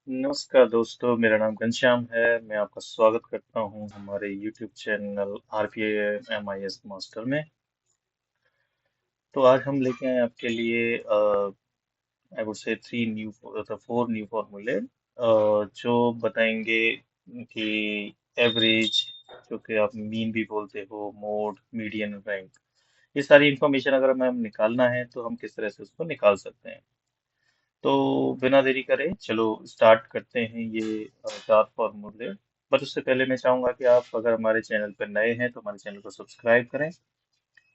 नमस्कार दोस्तों, मेरा नाम घनश्याम है। मैं आपका स्वागत करता हूं हमारे YouTube channel RPA MIS master में। तो आज हम लेके आए आपके लिए आई वुड से थ्री न्यू फोर न्यू फॉर्मूले जो बताएंगे कि एवरेज, जो कि आप मीन भी बोलते हो, मोड, मीडियन, रैंक, ये सारी इंफॉर्मेशन अगर हमें निकालना है तो हम किस तरह से उसको निकाल सकते हैं। तो बिना देरी करे चलो स्टार्ट करते हैं ये चार फॉर्मूले। बट उससे पहले मैं चाहूंगा कि आप अगर हमारे चैनल पर नए हैं तो हमारे चैनल को सब्सक्राइब करें,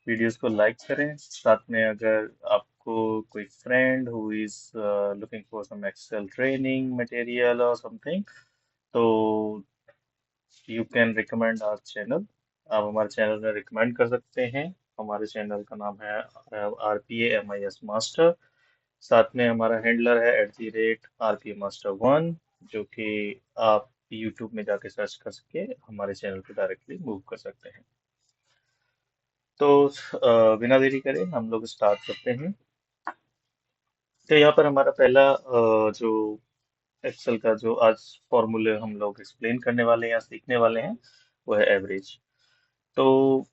वीडियोस को लाइक करें। साथ में अगर आपको कोई friend who is looking for some excel training material और समथिंग, तो you can recommend our channel. आप हमारे चैनल में रिकमेंड कर सकते हैं। हमारे चैनल का नाम है RPA MIS मास्टर। साथ में हमारा हैंडलर है @RPA Master 1, जो कि आप यूट्यूब में जाके सर्च कर सके हमारे चैनल पे डायरेक्टली मूव कर सकते हैं। तो बिना देरी करे हम लोग स्टार्ट करते हैं। तो यहाँ पर हमारा पहला जो एक्सेल का जो आज फॉर्मूले हम लोग एक्सप्लेन करने वाले हैं या सीखने वाले हैं, वो है एवरेज। तो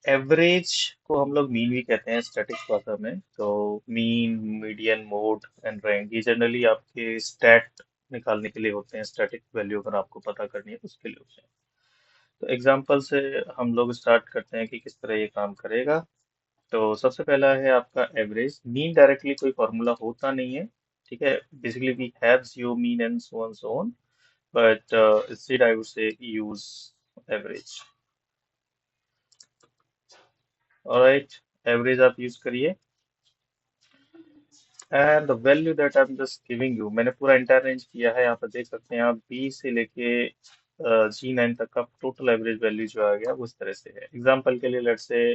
एवरेज को हम लोग मीन भी कहते हैं स्टैटिक्स भाषा में। तो mean, median, mode and rank, ये जनरली आपके स्टैट निकालने के लिए होते हैं। स्टैटिक वैल्यू अगर आपको पता करनी है तो उसके लिए होते हैं। तो एग्जांपल से हम लोग स्टार्ट करते हैं कि किस तरह ये काम करेगा। तो सबसे पहला है आपका एवरेज। मीन डायरेक्टली कोई फॉर्मूला होता नहीं है, ठीक है। Basically we have zero mean and so on, but instead I would say use average. Alright, average आप यूज करिए। And the value that I am just giving you, मैंने पूरा इंटायर रेंज किया है। यहाँ पर देख सकते हैं आप, बी से लेके G9 तक का टोटल एवरेज वैल्यू जो आ गया वो इस तरह से है। एग्जांपल के लिए लेट्स से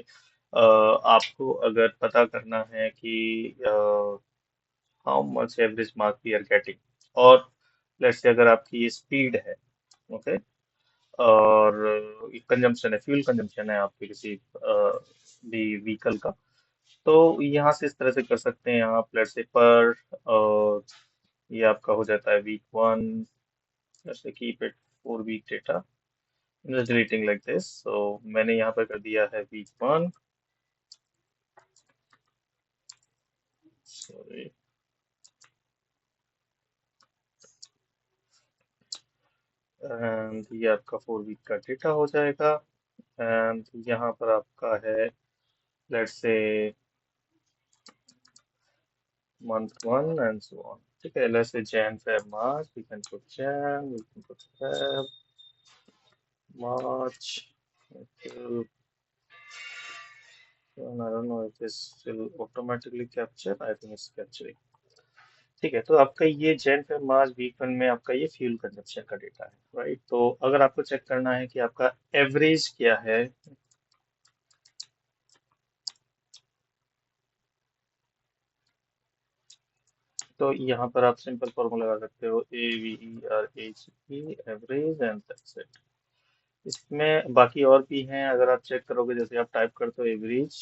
आपको अगर पता करना है कि how much average mark we are getting, और लेट्स से अगर आपकी ये स्पीड है, ओके, और कंजम्पशन है, फ्यूल कंजम्पशन है आपके किसी भी व्हीकल का, तो यहाँ से इस तरह से कर सकते हैं आप। लेट्स से पर ये आपका हो जाता है वीक 1। जैसे keep it 4 week data, just deleting like this. So मैंने यहाँ पर कर दिया है वीक 1। सॉरी, एंड ये आपका 4 वीक का डेटा हो जाएगा। एंड यहाँ पर आपका है लेट्स से month 1 एंड सो ऑन। ठीक है, let's say Jan Feb March, we can put Jan, we can put Feb, March, April. I don't know if this will automatically capture. I think it's capturing. ठीक है, तो आपका ये Jain Feb मार्च week 1 में आपका ये फ्यूल कंजप्शन का data है, राइट। तो अगर आपको चेक करना है कि आपका एवरेज क्या है, तो यहाँ पर आप सिंपल फॉर्मूला लगा सकते हो, AVERAGE, average, and that's it. इसमें बाकी और भी हैं, अगर आप चेक करोगे, जैसे आप टाइप करते हो average,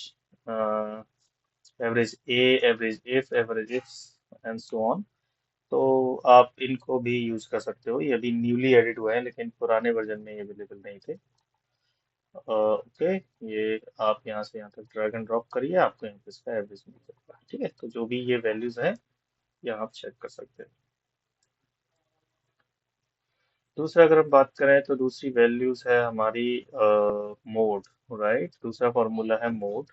average A, average if, average if and so on, तो आप इनको भी यूज कर सकते हो। ये अभी न्यूली एडिट हुए हैं, लेकिन पुराने वर्जन में ये अवेलेबल नहीं थे। ओके, ये आप यहाँ से यहाँ तक ड्रैग एंड ड्रॉप करिए, आपको यहाँ पे इसका एवरेज मिल जाएगा। ठीक है, तो जो भी ये वैल्यूज हैं, यहाँ आप चेक कर सकते हैं। दूसरा अगर हम बात करें तो दूसरी वैल्यूज है हमारी मोड, राइट। दूसरा फॉर्मूला है मोड।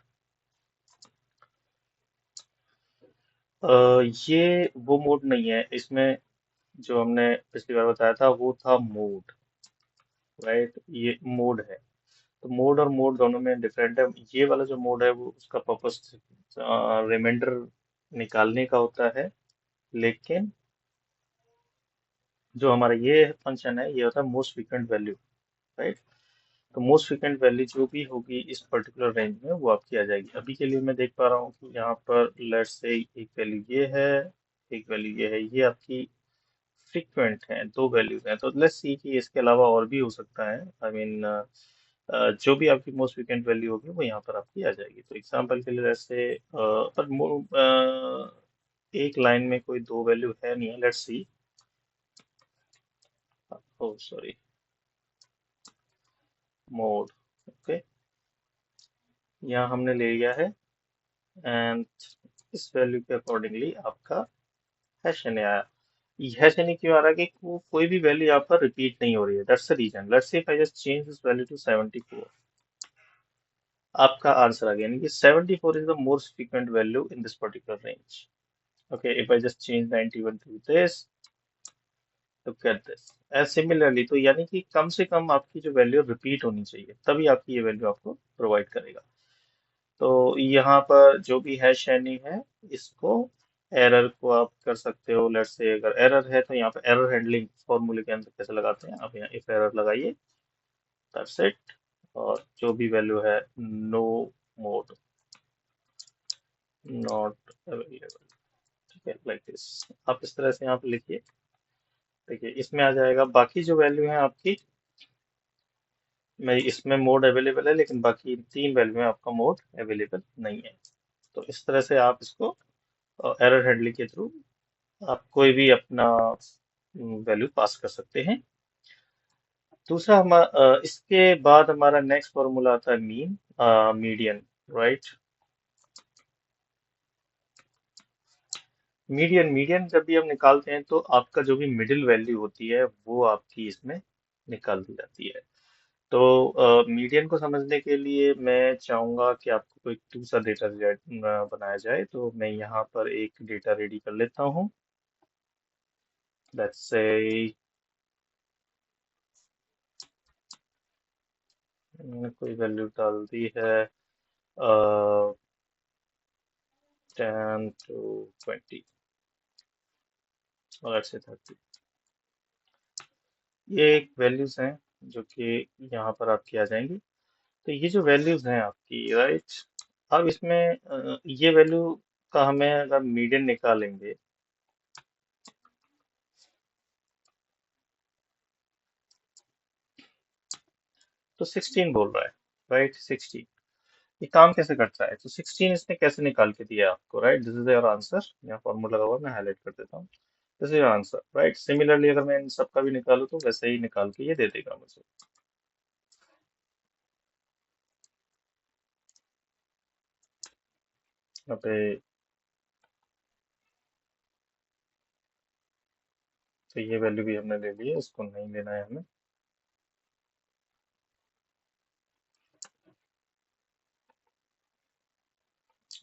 ये वो मोड नहीं है इसमें, जो हमने पिछली बार बताया था वो था मोड, राइट। ये मोड है। तो मोड और मोड दोनों में डिफरेंट है। ये वाला जो मोड है वो उसका पर्पस रिमाइंडर निकालने का होता है, लेकिन जो हमारा ये फंक्शन है ये होता है मोस्ट फ्रीक्वेंट वैल्यू, राइट। तो मोस्ट फ्रीक्वेंट वैल्यू जो भी होगी इस पर्टिकुलर रेंज में वो आपकी आ जाएगी। अभी के लिए मैं देख पा रहा हूँ कि यहाँ पर लेट्स से एक वैल्यू ये है, एक वैल्यू ये है, ये आपकी फ्रीक्वेंट है। दो वैल्यूज हैं, तो लेट्स सी कि इसके अलावा और भी हो सकता है। आई मीन जो भी आपकी मोस्ट फ्रीक्वेंट वैल्यू होगी वो यहाँ पर आपकी आ जाएगी। तो एग्जांपल के लिए जैसे पर एक लाइन में कोई दो वैल्यू है नहीं है, let's see. Oh sorry, mode. Okay, यहाँ हमने ले लिया है, एंड इस वैल्यू के अकॉर्डिंगली आपका हैश नहीं आया। हैश नहीं क्यों आ रहा है कि कोई भी वैल्यू यहाँ पर रिपीट नहीं हो रही है, that's the reason. Let's say if I just change this value to 74, आपका आंसर आ गया, यानी कि 74 is the most frequent value in this particular range. Okay, if I just change 91 to this, तो गेट दिस एज सिमिलरली, तो यानी कि कम से कम आपकी जो वैल्यू रिपीट होनी चाहिए, तभी आपकी ये वैल्यू आपको प्रोवाइड करेगा। तो यहाँ पर जो भी है शैनी है, इसको एरर को आप कर सकते हो। लेट्स से अगर एरर है तो यहाँ पे एरर हैंडलिंग फॉर्मूले के अंदर कैसे लगाते हैं, आप यहाँ इफ एरर लगाइए, दैट्स इट। और जो भी वैल्यू है, नो मोड नॉट अवेलेबल, ठीक है, लाइक दिस। आप इस तरह से यहाँ पे लिखिए। देखिए इसमें आ जाएगा, बाकी जो वैल्यू है आपकी, मैं इसमें मोड अवेलेबल है, लेकिन बाकी तीन वैल्यू में आपका मोड अवेलेबल नहीं है। तो इस तरह से आप इसको एरर हैंडलिंग के थ्रू आप कोई भी अपना वैल्यू पास कर सकते हैं। दूसरा इसके बाद हमारा नेक्स्ट फॉर्मूला आता है mean, median, right. Median median जब भी हम निकालते हैं तो आपका जो भी मिडिल वैल्यू होती है वो आपकी इसमें निकाल दी जाती है। तो मीडियन को समझने के लिए मैं चाहूंगा कि आपको कोई दूसरा डेटा बनाया जाए, तो मैं यहाँ पर एक डेटा रेडी कर लेता हूँ। लेट्स से कोई वैल्यू डाल दी है 10 to 20, और let's say 30। ये एक वैल्यूज हैं जो कि यहाँ पर आपकी आ जाएंगी। तो ये जो वैल्यूज हैं आपकी, राइट, अब इसमें ये वैल्यू का हमें अगर मीडियन निकालेंगे, तो 16 बोल रहा है, राइट, 16। ये काम कैसे करता है, तो 16 इसने कैसे निकाल के दिया आपको, right, this is your answer. यहाँ फॉर्मूला लगा हुआ है, मैं हाईलाइट कर देता हूँ। This is your answer, right. Similarly अगर मैं इन सबका भी निकालूँ तो वैसे ही निकाल के ये दे देगा मुझे। यहाँ पे तो ये वैल्यू भी हमने ले ली है, इसको नहीं लेना है हमें।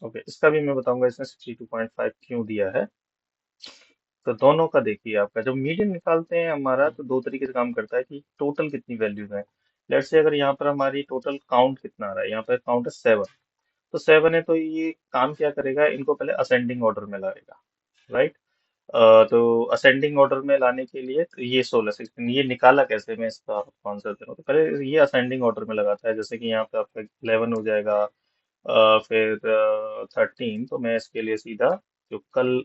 ओके, इसका भी मैं बताऊंगा इसने 62.5 क्यों दिया है। तो दोनों का देखिए, आपका जब मीडियन निकालते हैं हमारा, तो दो तरीके से काम करता है कि टोटल कितनी वैल्यूज हैं। लेट्स से अगर यहाँ पर हमारी टोटल काउंट कितना आ रहा है, यहाँ पर काउंट है 7, तो 7 है, तो ये काम क्या करेगा, इनको पहले असेंडिंग ऑर्डर में लाएगा, राइट। तो असेंडिंग ऑर्डर में लाने के लिए तो ये 16 16 ये निकाला कैसे, मैं इसका आपको आंसर दे रहा हूँ। तो पहले ये असेंडिंग ऑर्डर में लगाता है, जैसे कि यहाँ पे आपका 11 हो जाएगा, फिर 13। तो मैं इसके लिए सीधा जो कल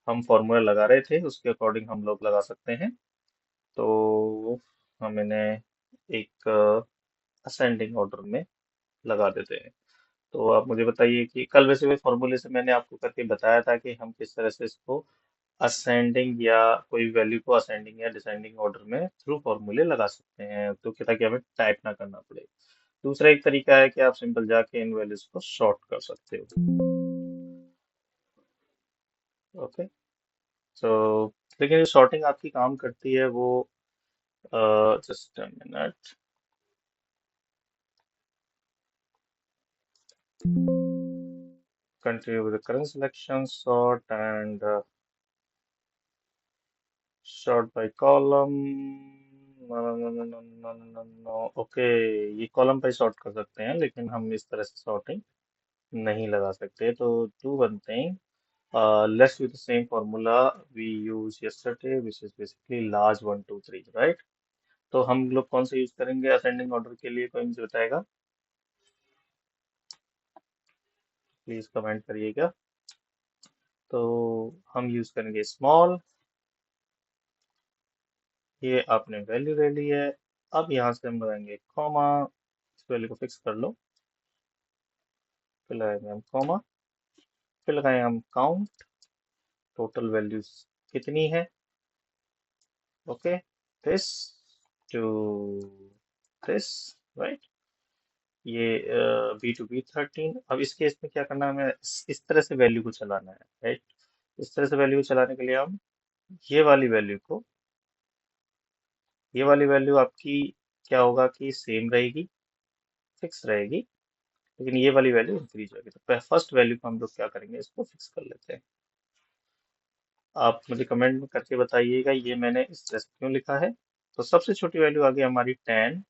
हम फॉर्मूला लगा रहे थे उसके अकॉर्डिंग हम लोग लगा सकते हैं। तो हम इन्हें एक असेंडिंग ऑर्डर में लगा देते हैं। तो आप मुझे बताइए कि कल वैसे भी फॉर्मूले से मैंने आपको करके बताया था कि हम किस तरह से इसको असेंडिंग या कोई वैल्यू को असेंडिंग या डिसेंडिंग ऑर्डर में थ्रू फॉर्मूले लगा सकते हैं, तो क्या, ताकि हमें टाइप ना करना पड़े। दूसरा एक तरीका है कि आप सिंपल जाके इन वैल्यूज को सॉर्ट कर सकते हो। ओके, तो लेकिन जो सॉर्टिंग आपकी काम करती है वो, just a minute, continue with the current selection, sort and sort by column। no no no no no no no no no। Okay, ये कॉलम पे सॉर्ट कर सकते हैं, लेकिन हम इस तरह से सॉर्टिंग नहीं लगा सकते। तो do one thing, let's use the same formula we used yesterday, which is basically large 1 2 3, right। तो हम लोग कौन सा यूज करेंगे असेंडिंग ऑर्डर के लिए, कोई मुझे बताएगा, प्लीज कमेंट करिएगा। तो हम यूज करेंगे स्मॉल, ये आपने वैल्यू ले ली है। अब यहाँ से हम लगाएंगे कॉमा, इस वैल्यू को फिक्स कर लो, फिर लगाएंगे हम कॉमा, फिर लगाएंगे हम काउंट, टोटल वैल्यूज कितनी है, okay, this. to this, right? ये B2B13। अब इस केस में क्या करना है, हमें इस तरह से वैल्यू को चलाना है, राइट? इस तरह से वैल्यू को चलाने के लिए हम ये वाली वैल्यू को, ये वाली वैल्यू आपकी क्या होगा कि सेम रहेगी, फिक्स रहेगी, लेकिन ये वाली वैल्यू इंक्रीज होगी। तो फर्स्ट वैल्यू को हम लोग क्या करेंगे, इसको फिक्स कर लेते हैं। आप मुझे कमेंट में करके बताइएगा ये मैंने इस तरह से क्यों लिखा है। तो सबसे छोटी वैल्यू आ गई हमारी 10,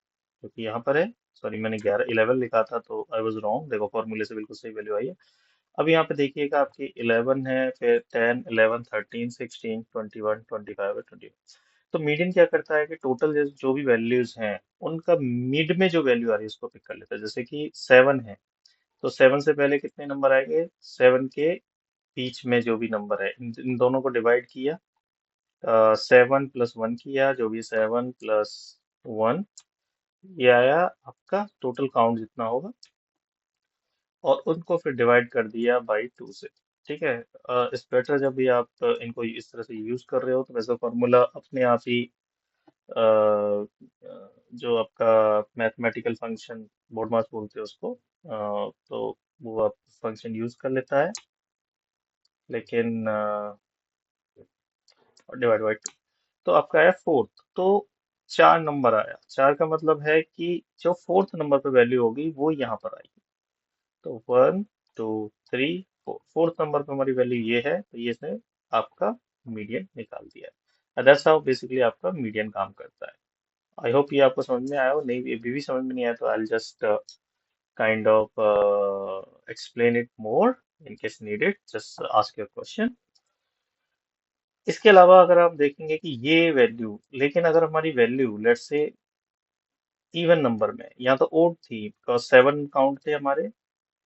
जो कि यहाँ पर है। सॉरी, मैंने 11 लिखा था तो आई वाज रॉन्ग। देखो फॉर्मूले से बिल्कुल सही वैल्यू आई है। अब यहाँ पे देखिएगा आपकी 11 है, फिर 10, 11, 13, 16, 21, 25 और 20। तो मीडियन क्या करता है कि टोटल जो भी वैल्यूज हैं उनका मिड में जो वैल्यू आ रही है उसको पिक कर लेता है। जैसे कि 7 है, तो 7 से पहले कितने नंबर आएंगे, 7 के बीच में जो भी नंबर है इन दोनों को डिवाइड किया, 7 + 1 किया, जो भी 7 + 1, ये आया आपका टोटल काउंट जितना होगा, और उनको फिर डिवाइड कर दिया बाई 2 से। ठीक है। इस बेटर जब भी आप इनको इस तरह से यूज कर रहे हो तो वैसा फॉर्मूला अपने आप ही जो आपका मैथमेटिकल फंक्शन, बोर्ड मास बोलते हैं उसको, तो वो आप फंक्शन यूज कर लेता है, लेकिन डिवाइड बाई 2। तो आपका आया फोर्थ, तो 4 नंबर आया। 4 का मतलब है कि जो फोर्थ नंबर पे वैल्यू होगी वो यहाँ पर आएगी। तो 1, 2, 3, 4, फोर्थ नंबर पे हमारी वैल्यू ये है, तो ये से आपका मीडियन निकाल दिया है। दैट्स हाउ बेसिकली आपका मीडियन काम करता है। आई होप ये आपको समझ में आया हो। नहीं, अभी भी समझ में नहीं आया तो I just kind of explain it more. In case needed just ask your question. इसके अलावा अगर आप देखेंगे कि ये वैल्यू, लेकिन अगर हमारी value let's say even number में, यहाँ तो ओड थी बिकॉज 7 काउंट थे हमारे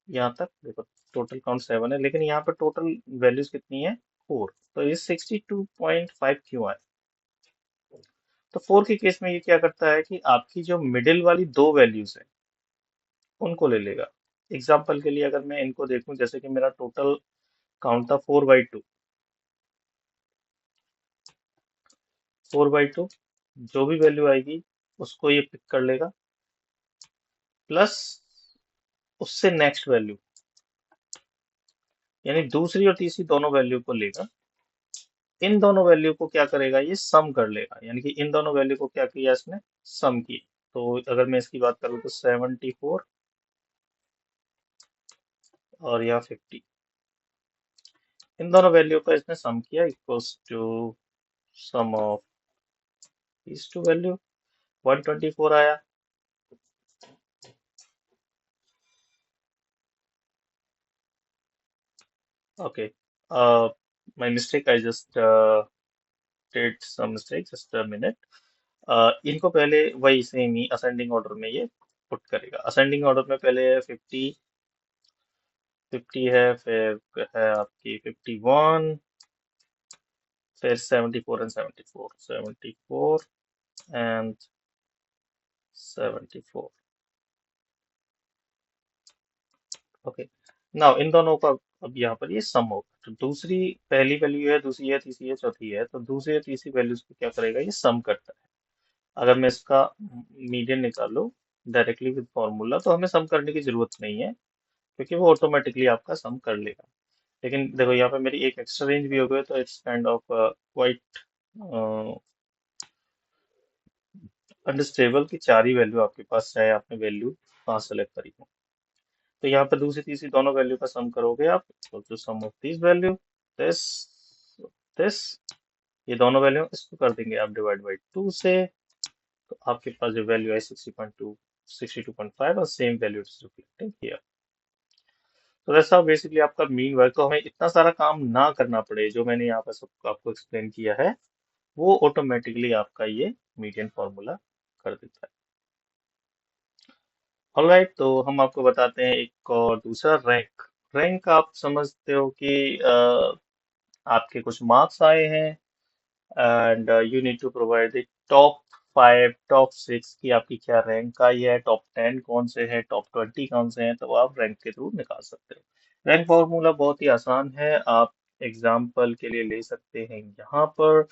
यहाँ तक। देखो टोटल काउंट 7 है, लेकिन यहाँ पर टोटल वैल्यूज कितनी है, 4। तो ये 62.5 क्यों आए? तो 4 के केस में ये क्या करता है कि आपकी जो मिडिल वाली दो वैल्यूज है उनको ले लेगा। एग्जाम्पल के लिए अगर मैं इनको देखूं, जैसे कि मेरा टोटल काउंट था 4/2, 4/2, जो भी वैल्यू आएगी उसको ये पिक कर लेगा, प्लस उससे नेक्स्ट वैल्यू, यानी दूसरी और तीसरी दोनों वैल्यू को लेगा। इन दोनों वैल्यू को क्या करेगा, ये सम कर लेगा, यानी कि इन दोनों वैल्यू को क्या किया इसने, सम की। तो अगर मैं इसकी बात करूँ तो 74 और या 50, इन दोनों वैल्यू का इसने सम किया, equals to sum of these two value, 124 आया। Okay, my mistake, I just did some mistake, just a minute. इनको पहले वही सेम ही असेंडिंग ऑर्डर में ये पुट करेगा। असेंडिंग ऑर्डर में पहले 50 है, फिर है आपकी 51, फिर 74 and 74, 74 and 74। Okay, now in दोनों का अब यहाँ पर ये सम होगा। तो दूसरी, पहली वैल्यू है, दूसरी है, तीसरी है, चौथी है, तो दूसरी और तीसरी वैल्यूज को क्या करेगा, ये सम करता है। अगर मैं इसका मीडियन निकालूं डायरेक्टली विद फॉर्मूला, तो हमें सम करने की जरूरत नहीं है, क्योंकि वो ऑटोमेटिकली आपका सम कर लेगा। लेकिन देखो यहाँ पे मेरी एक एक्स्ट्रा रेंज भी हो गई, तो it's kind of quite unstable कि चार ही वैल्यू आपके पास, चाहे आपने वैल्यू कहाँ सेलेक्ट करी हो। तो यहाँ पे दूसरी तीसरी दोनों वैल्यू का सम करोगे आप, तो जो sum of this value, this, this, ये दोनों वैल्यू इसको कर देंगे आप डिवाइड बाई 2 से। तो आपके पास जो वैल्यू है 60.2, 62.5, और same value is reflecting here. तो वैसा बेसिकली आपका मीन वर्क, तो हमें इतना सारा काम ना करना पड़े जो मैंने यहाँ पर सब आपको एक्सप्लेन किया है, वो ऑटोमेटिकली आपका ये मीडियन फॉर्मूला कर देता है। ऑलराइट, तो हम आपको बताते हैं एक और दूसरा रैंक। रैंक आप समझते हो कि आपके कुछ मार्क्स आए हैं, and you need to provide the top 5, top 6 की आपकी क्या रैंक आई है, टॉप 10 कौन से हैं, टॉप 20 कौन से हैं, तो आप रैंक के थ्रू निकाल सकते हो। रैंक फॉर्मूला बहुत ही आसान है। आप एग्जाम्पल के लिए ले सकते हैं यहाँ पर,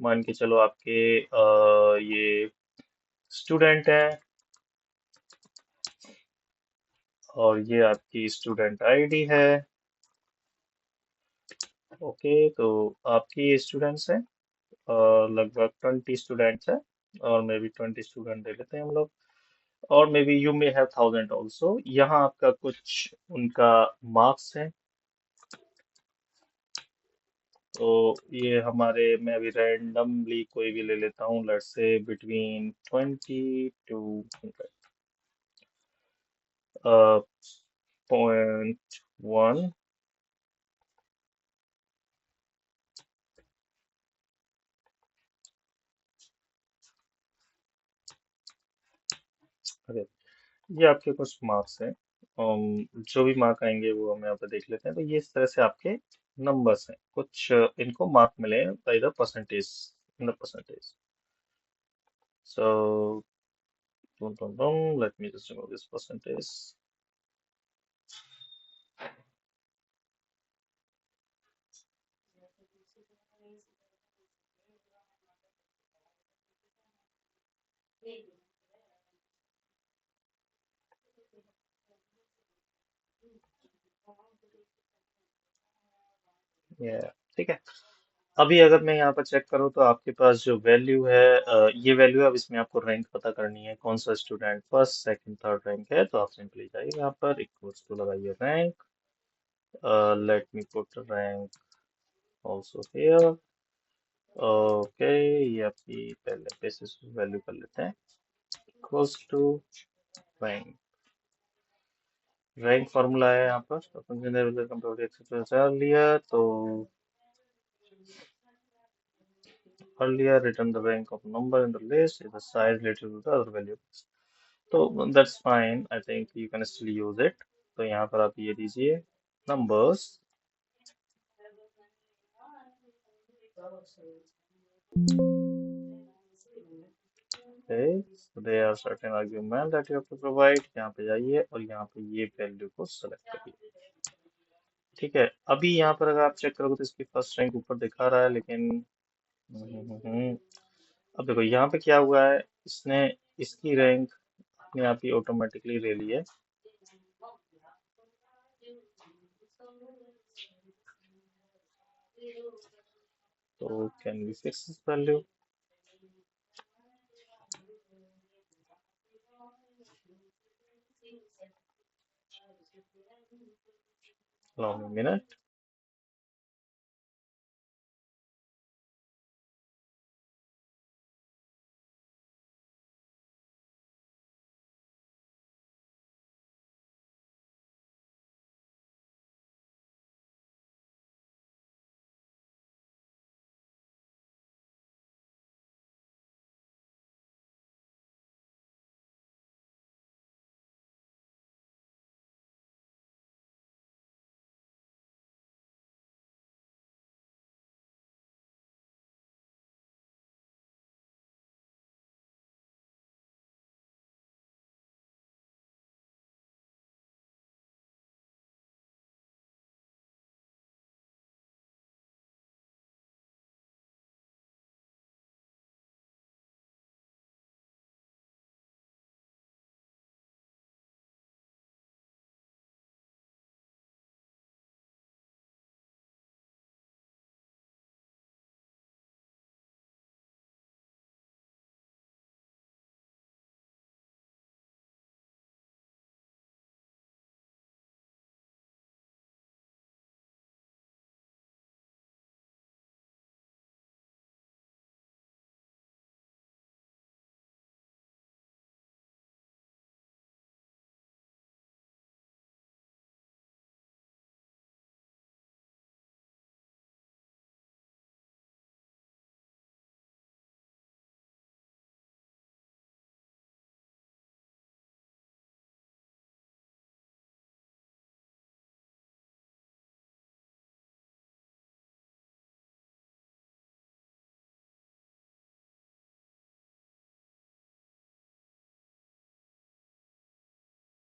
मान के चलो आपके ये स्टूडेंट है, और ये आपकी स्टूडेंट आईडी है। ओके, तो आपकी स्टूडेंट्स हैं, लगभग 20 स्टूडेंट्स हैं, और मे बी 20 स्टूडेंट दे लेते हैं हम लोग। और may be you may have 1000 also. यहाँ आपका कुछ उनका मार्क्स है। तो ये हमारे, मैं अभी रैंडमली कोई भी ले लेता हूँ, लेट्स से बिटवीन 20 to 100, 0.1। अरे, ये आपके कुछ मार्क्स हैं। जो भी मार्क आएंगे वो हम यहाँ पे देख लेते हैं। तो ये इस तरह से आपके नंबर्स हैं, कुछ इनको मार्क मिले by the percentage, in the percentage. So, let me just remove this percentage. Yeah, ठीक है। अभी अगर मैं यहाँ पर चेक करूँ तो आपके पास जो वैल्यू है, ये वैल्यू है। अब इसमें आपको रैंक पता करनी है, कौन सा student first second third rank है। तो आप सिंपली जाइए यहाँ पर, इक्वल्स टू लगाइए rank. Let me put rank also here. Okay, ये आपकी पहले बेसिस वैल्यू कर लेते हैं, equals to rank. Rank formula है यहाँ पर, अपन लिया तो earlier return the rank of number in the list is the size related to the other variables. तो that's fine, I think you can still use it. तो यहाँ पर आप ये दीजिए numbers, okay, so there are certain argument that you have to provide। यहाँ पे जाइए और यहाँ पे ये वैल्यू को सेलेक्ट करिए। ठीक है, अभी यहाँ पर अगर आप चेक करोगे तो इसकी फर्स्ट रैंक ऊपर दिखा रहा है, लेकिन अब देखो यहाँ पे क्या हुआ है, इसने इसकी रैंक अपने आप ही ऑटोमेटिकली ले ली है। तो can we fix this value? Allow me a minute।